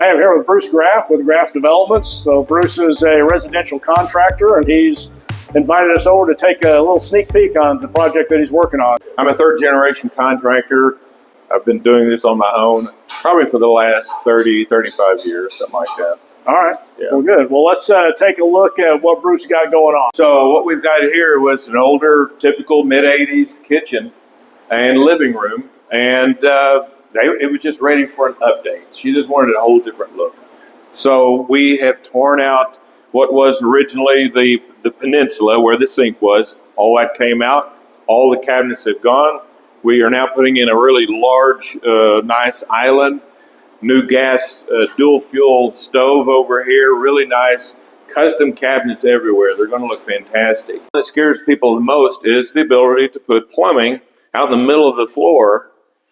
Hey, I'm here with Bruce Graf with Graf Developments. So Bruce is a residential contractor, and he's invited us over to take a little sneak peek on the project that he's working on. I'm a third generation contractor. I've been doing this on my own probably for the last 30, 35 years, something like that. All right. Yeah. Well, good. Well, let's take a look at what Bruce got going on. So what we've got here was an older, typical mid-80s kitchen and living room, and it was just ready for an update. She just wanted a whole different look. So we have torn out what was originally the peninsula where the sink was. All that came out. All the cabinets have gone. We are now putting in a really large, nice island. New gas dual fuel stove over here. Really nice custom cabinets everywhere. They're going to look fantastic. What scares people the most is the ability to put plumbing out in the middle of the floor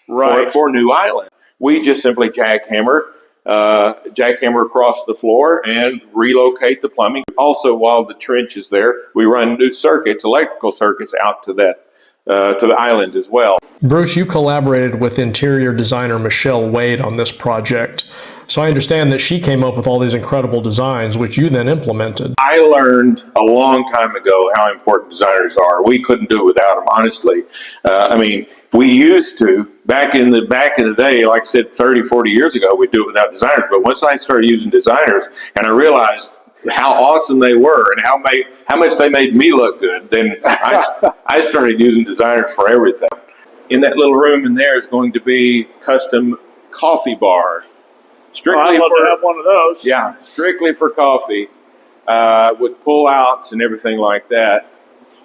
for a new island. We just simply jackhammer across the floor and relocate the plumbing. Also, while the trench is there, we run new circuits, electrical circuits, out to that to the island as well. Bruce, you collaborated with interior designer Michelle Wade on this project. So I understand that she came up with all these incredible designs, which you then implemented. I learned a long time ago how important designers are. We couldn't do it without them, honestly. We used to, back in the day, like I said, 30, 40 years ago, we'd do it without designers. But once I started using designers and I realized how awesome they were and how much they made me look good, then I started using designers for everything. In that little room in there is going to be custom coffee bar. I'd love to have one of those. Yeah, strictly for coffee, with pull-outs and everything like that.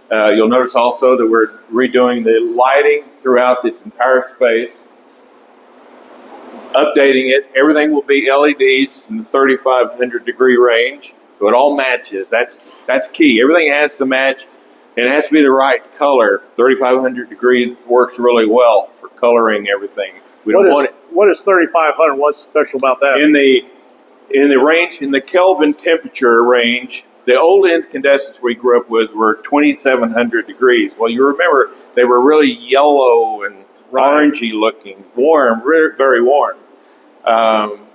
You'll notice also that we're redoing the lighting throughout this entire space, updating it. Everything will be LEDs in the 3,500 degree range, so it all matches. That's key. Everything has to match, and it has to be the right color. 3,500 degrees works really well for coloring everything. We don't want it. What is 3,500? What's special about that? In the range, in the Kelvin temperature range, the old incandescents we grew up with were 2,700 degrees. Well, you remember they were really yellow and orangey looking, warm, very warm.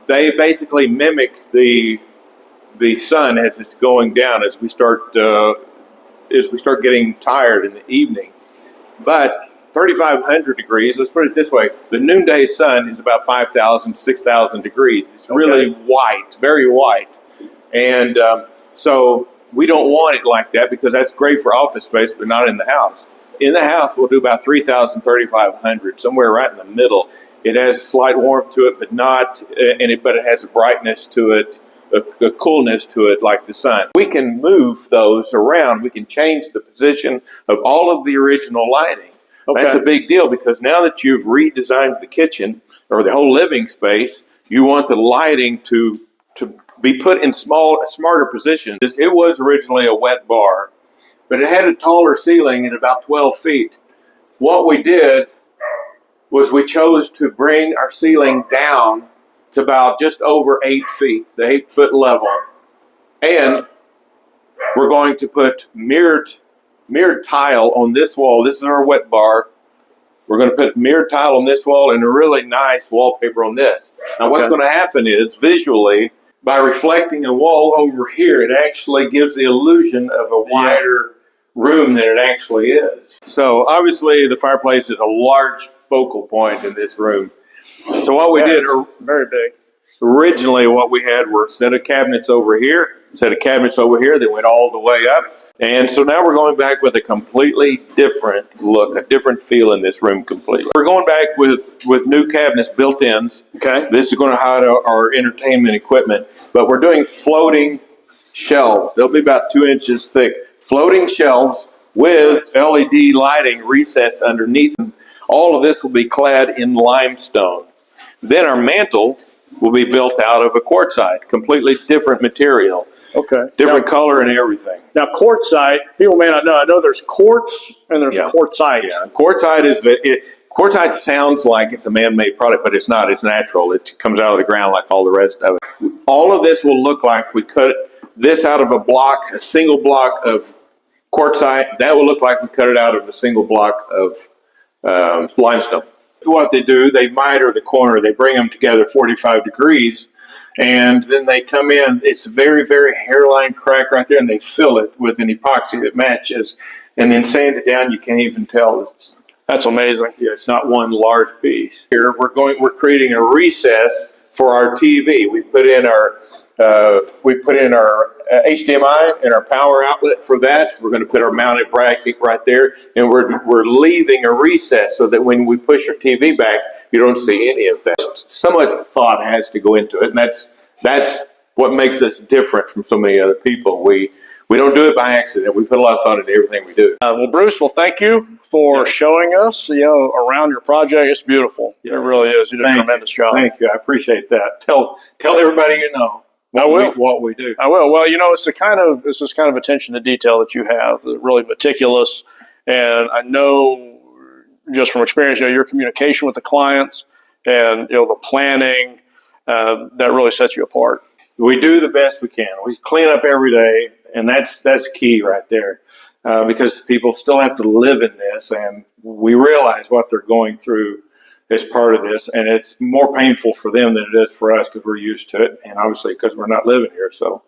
They basically mimic the sun as it's going down as we start getting tired in the evening. But 3,500 degrees, let's put it this way, the noonday sun is about 5,000, 6,000 degrees. It's really white, very white. And so we don't want it like that because that's great for office space, but not in the house. In the house, we'll do about 3,000, 3,500, somewhere right in the middle. It has a slight warmth to it, but it has a brightness to it, a coolness to it like the sun. We can move those around. We can change the position of all of the original lighting. Okay. That's a big deal because now that you've redesigned the kitchen or the whole living space, you want the lighting to be put in smarter positions. It was originally a wet bar, but it had a taller ceiling at about 12 feet. What we did was we chose to bring our ceiling down to about just over 8 feet, the 8-foot level. And we're going to put mirrored tile on this wall. This is our wet bar. We're going to put mirrored tile on this wall and a really nice wallpaper on this. Now what's going to happen is visually, by reflecting a wall over here, it actually gives the illusion of a wider room than it actually is. So obviously the fireplace is a large focal point in this room. So what we did, very big. Originally what we had were a set of cabinets over here, a set of cabinets over here that went all the way up. And so now we're going back with a completely different look, a different feel in this room completely. We're going back with new cabinets, built-ins. Okay. This is going to hide our entertainment equipment, but we're doing floating shelves. They'll be about 2 inches thick. Floating shelves with LED lighting recessed underneath them. All of this will be clad in limestone. Then our mantle will be built out of a quartzite, completely different material. Okay. Different color and everything. Now, quartzite, people may not know. I know there's quartz and there's quartzite. Yeah, quartzite sounds like it's a man-made product, but it's not. It's natural. It comes out of the ground like all the rest of it. All of this will look like we cut this out of a single block of quartzite. That will look like we cut it out of a single block of limestone. What they do, they miter the corner. They bring them together 45 degrees, And then they come in, it's very, very hairline crack right there, and they fill it with an epoxy that matches, and then sand it down. You can't even tell That's amazing. yeah, it's not one large piece. Here we're creating a recess for our TV. We put in our HDMI and our power outlet for that. We're going to put our mounted bracket right there, and we're leaving a recess so that when we push our TV back, you don't see any of that. So much thought has to go into it, and that's what makes us different from so many other people. We don't do it by accident. We put a lot of thought into everything we do. Well, Bruce, thank you for showing us, around your project. It's beautiful. It really is. You did a tremendous job. Thank you. I appreciate that. Tell everybody you know. What we do. I will. Well, it's this kind of attention to detail that you have, really meticulous. And I know just from experience, your communication with the clients and, the planning, that really sets you apart. We do the best we can. We clean up every day, and that's key right there, because people still have to live in this, and we realize what they're going through as part of this, and it's more painful for them than it is for us because we're used to it, and obviously because we're not living here. So,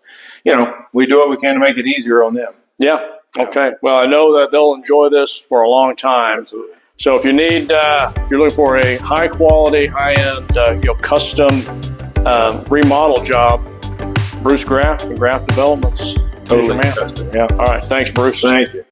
we do what we can to make it easier on them. Yeah. Okay. Well, I know that they'll enjoy this for a long time. Absolutely. So if you're looking for a high quality, high end, custom remodel job, Bruce Graf and Graf Developments. Totally Man. custom. Yeah. All right. Thanks, Bruce. Thank you.